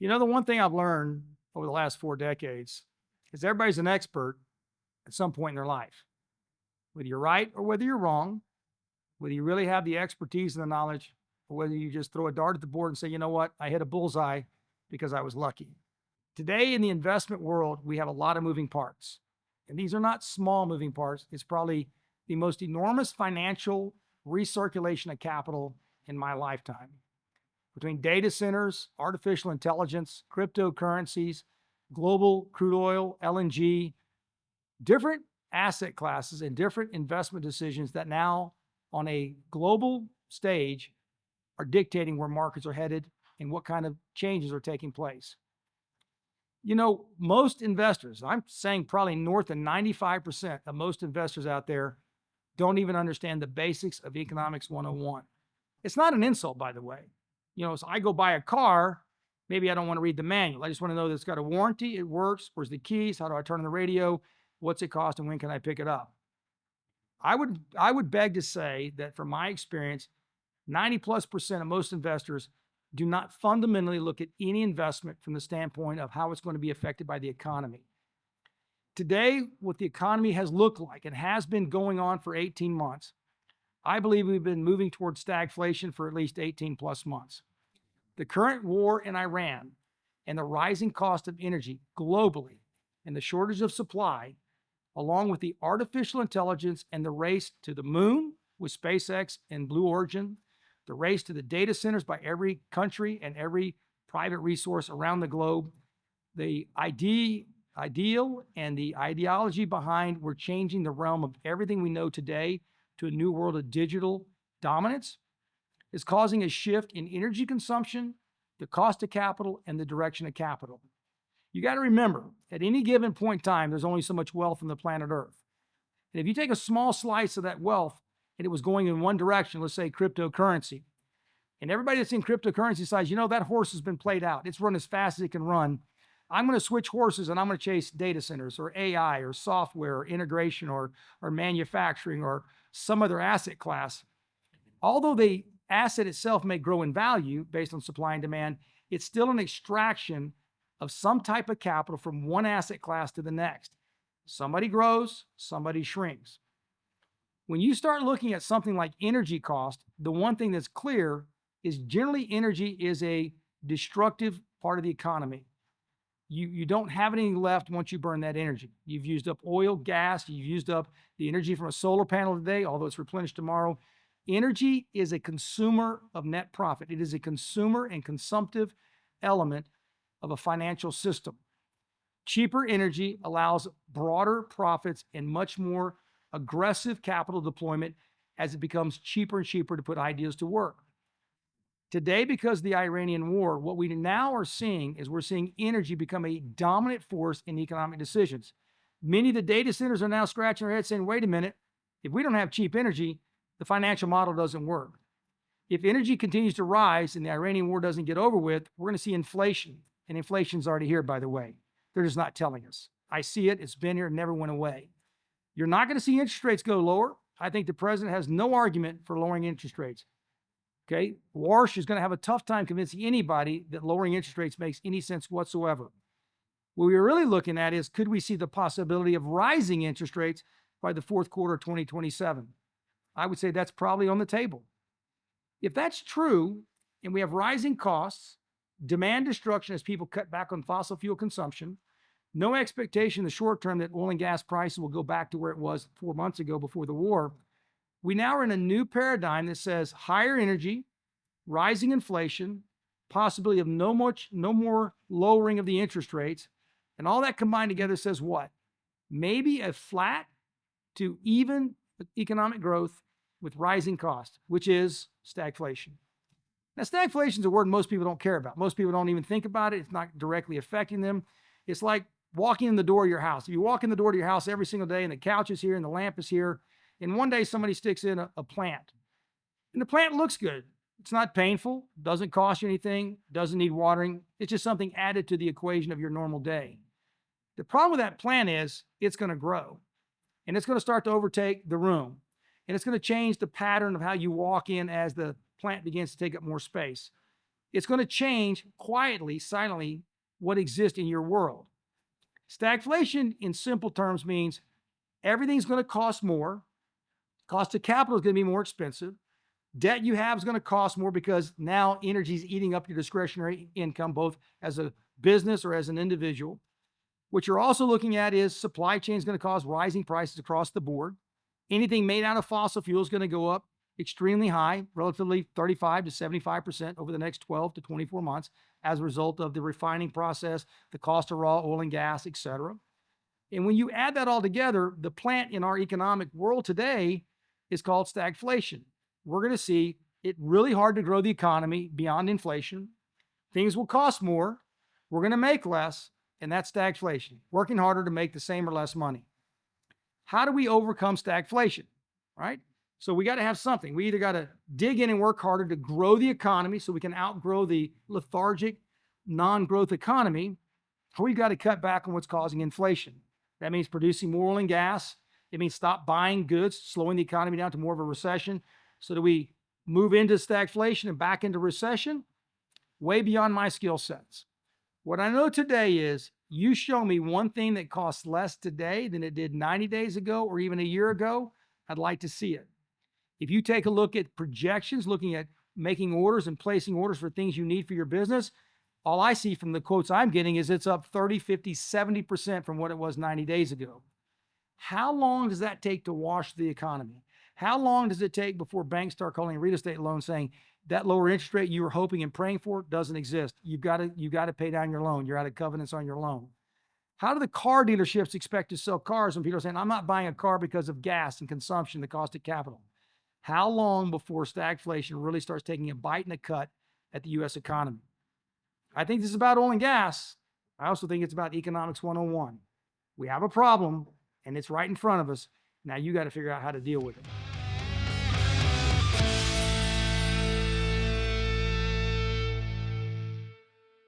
The one thing I've learned over the last 4 decades is everybody's an expert at some point in their life. Whether you're right or whether you're wrong, whether you really have the expertise and the knowledge, or whether you just throw a dart at the board and say, you know what, I hit a bullseye because I was lucky. Today in the investment world, we have a lot of moving parts. And these are not small moving parts. It's probably the most enormous financial recirculation of capital in my lifetime. Between data centers, artificial intelligence, cryptocurrencies, global crude oil, LNG, different asset classes and different investment decisions that now on a global stage are dictating where markets are headed and what kind of changes are taking place. Most investors, I'm saying probably north of 95% of most investors out there don't even understand the basics of economics 101. It's not an insult, by the way. So I go buy a car, maybe I don't want to read the manual. I just want to know that it's got a warranty, it works, where's the keys, how do I turn on the radio, what's it cost, and when can I pick it up? I would beg to say that from my experience, 90+% of most investors do not fundamentally look at any investment from the standpoint of how it's going to be affected by the economy. Today, what the economy has looked like and has been going on for 18 months, I believe we've been moving towards stagflation for at least 18 plus months. The current war in Iran and the rising cost of energy globally and the shortage of supply, along with the artificial intelligence and the race to the moon with SpaceX and Blue Origin, the race to the data centers by every country and every private resource around the globe, the ideal and the ideology behind we're changing the realm of everything we know today to a new world of digital dominance is causing a shift in energy consumption, the cost of capital, and the direction of capital. You got to remember, at any given point in time, there's only so much wealth on the planet Earth. And if you take a small slice of that wealth and it was going in one direction, let's say cryptocurrency, and everybody that's in cryptocurrency decides, that horse has been played out. It's run as fast as it can run. I'm going to switch horses and I'm going to chase data centers or AI or software or integration or manufacturing or some other asset class. Although the asset itself may grow in value based on supply and demand, it's still an extraction of some type of capital from one asset class to the next. Somebody grows, somebody shrinks. When you start looking at something like energy cost, the one thing that's clear is generally energy is a destructive part of the economy. You don't have anything left once you burn that energy. You've used up oil, gas, you've used up the energy from a solar panel today, although it's replenished tomorrow. Energy is a consumer of net profit. It is a consumer and consumptive element of a financial system. Cheaper energy allows broader profits and much more aggressive capital deployment as it becomes cheaper and cheaper to put ideas to work. Today, because of the Iranian war, what we now are seeing is we're seeing energy become a dominant force in economic decisions. Many of the data centers are now scratching their heads saying, wait a minute, if we don't have cheap energy, the financial model doesn't work. If energy continues to rise and the Iranian war doesn't get over with, we're going to see inflation. And inflation's already here, by the way. They're just not telling us. I see it. It's been here. It never went away. You're not going to see interest rates go lower. I think the president has no argument for lowering interest rates. Okay, Warsh is going to have a tough time convincing anybody that lowering interest rates makes any sense whatsoever. What we're really looking at is, could we see the possibility of rising interest rates by the fourth quarter of 2027? I would say that's probably on the table. If that's true, and we have rising costs, demand destruction as people cut back on fossil fuel consumption, no expectation in the short term that oil and gas prices will go back to where it was 4 months ago before the war, we now are in a new paradigm that says higher energy, rising inflation, possibility of no more lowering of the interest rates, and all that combined together says what? Maybe a flat to even economic growth with rising costs, which is stagflation. Now, stagflation is a word most people don't care about. Most people don't even think about it. It's not directly affecting them. It's like walking in the door of your house. If you walk in the door to your house every single day and the couch is here and the lamp is here, and one day somebody sticks in a plant, and the plant looks good. It's not painful, doesn't cost you anything, doesn't need watering. It's just something added to the equation of your normal day. The problem with that plant is it's going to grow, and it's going to start to overtake the room, and it's going to change the pattern of how you walk in as the plant begins to take up more space. It's going to change quietly, silently, what exists in your world. Stagflation, in simple terms, means everything's going to cost more. Cost of capital is going to be more expensive. Debt you have is going to cost more because now energy is eating up your discretionary income, both as a business or as an individual. What you're also looking at is supply chain is going to cause rising prices across the board. Anything made out of fossil fuel is going to go up extremely high, relatively 35 to 75% over the next 12 to 24 months as a result of the refining process, the cost of raw oil and gas, et cetera. And when you add that all together, the plant in our economic world today is called stagflation. We're going to see it really hard to grow the economy beyond inflation. Things will cost more. We're going to make less, and that's stagflation, working harder to make the same or less money. How do we overcome stagflation, right? So we got to have something. We either got to dig in and work harder to grow the economy so we can outgrow the lethargic, non-growth economy, or we've got to cut back on what's causing inflation. That means producing more oil and gas. It means stop buying goods, slowing the economy down to more of a recession. So do we move into stagflation and back into recession? Way beyond my skill sets. What I know today is you show me one thing that costs less today than it did 90 days ago or even a year ago, I'd like to see it. If you take a look at projections, looking at making orders and placing orders for things you need for your business, all I see from the quotes I'm getting is it's up 30, 50, 70% from what it was 90 days ago. How long does that take to wash the economy? How long does it take before banks start calling real estate loans saying that lower interest rate you were hoping and praying for doesn't exist? You've got to pay down your loan. You're out of covenants on your loan. How do the car dealerships expect to sell cars when people are saying, I'm not buying a car because of gas and consumption, the cost of capital? How long before stagflation really starts taking a bite and a cut at the U.S. economy? I think this is about oil and gas. I also think it's about economics 101. We have a problem, and it's right in front of us. Now you got to figure out how to deal with it.